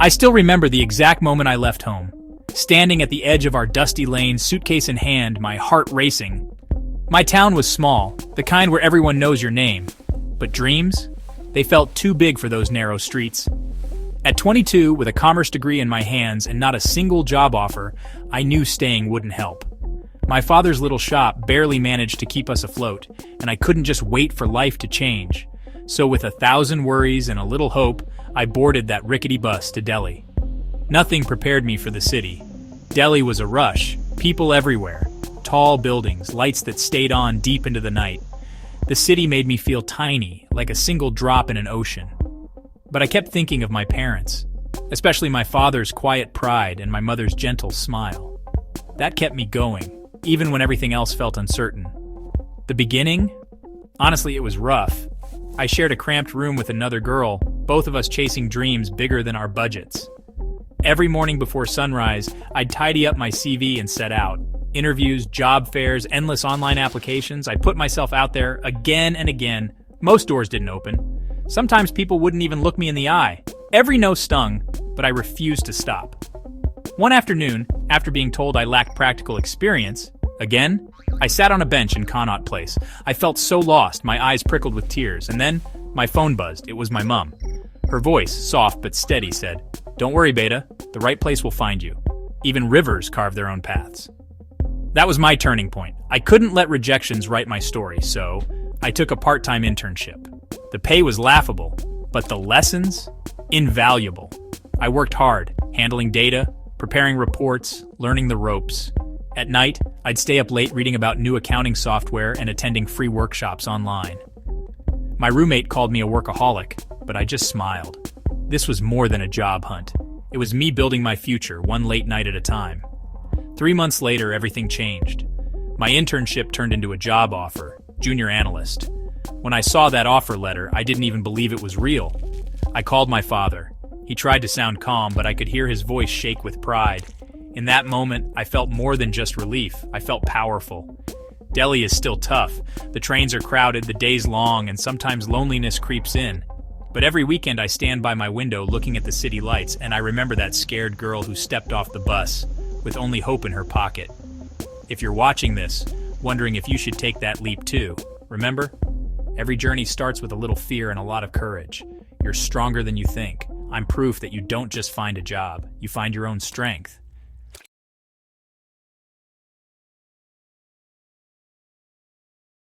I still remember the exact moment I left home. Standing at the edge of our dusty lane, suitcase in hand, my heart racing. My town was small, the kind where everyone knows your name. But dreams? They felt too big for those narrow streets. At 22, with a commerce degree in my hands and not a single job offer, I knew staying wouldn't help. My father's little shop barely managed to keep us afloat, and I couldn't just wait for life to change. So with 1,000 worries and a little hope, I boarded that rickety bus to Delhi. Nothing prepared me for the city. Delhi was a rush, people everywhere, tall buildings, lights that stayed on deep into the night. The city made me feel tiny, like a single drop in an ocean. But I kept thinking of my parents, especially my father's quiet pride and my mother's gentle smile. That kept me going, even when everything else felt uncertain. The beginning? Honestly, it was rough. I shared a cramped room with another girl, both of us chasing dreams bigger than our budgets. Every morning before sunrise, I'd tidy up my CV and set out. Interviews, job fairs, endless online applications. I put myself out there again and again. Most doors didn't open. Sometimes people wouldn't even look me in the eye. Every no stung, but I refused to stop. One afternoon, after being told I lacked practical experience, again, I sat on a bench in Connaught Place. I felt so lost, my eyes prickled with tears, and then my phone buzzed. It was my mom. Her voice, soft but steady, said, "Don't worry, Beta. The right place will find you. Even rivers carve their own paths." That was my turning point. I couldn't let rejections write my story, so I took a part-time internship. The pay was laughable, but the lessons? Invaluable. I worked hard, handling data, preparing reports, learning the ropes. At night, I'd stay up late reading about new accounting software and attending free workshops online. My roommate called me a workaholic, but I just smiled. This was more than a job hunt. It was me building my future, one late night at a time. 3 months later, everything changed. My internship turned into a job offer, junior analyst. When I saw that offer letter, I didn't even believe it was real. I called my father. He tried to sound calm, but I could hear his voice shake with pride. In that moment, I felt more than just relief. I felt powerful. Delhi is still tough. The trains are crowded, the days long, and sometimes loneliness creeps in. But every weekend I stand by my window looking at the city lights, and I remember that scared girl who stepped off the bus with only hope in her pocket. If you're watching this, wondering if you should take that leap too, remember? Every journey starts with a little fear and a lot of courage. You're stronger than you think. I'm proof that you don't just find a job, you find your own strength.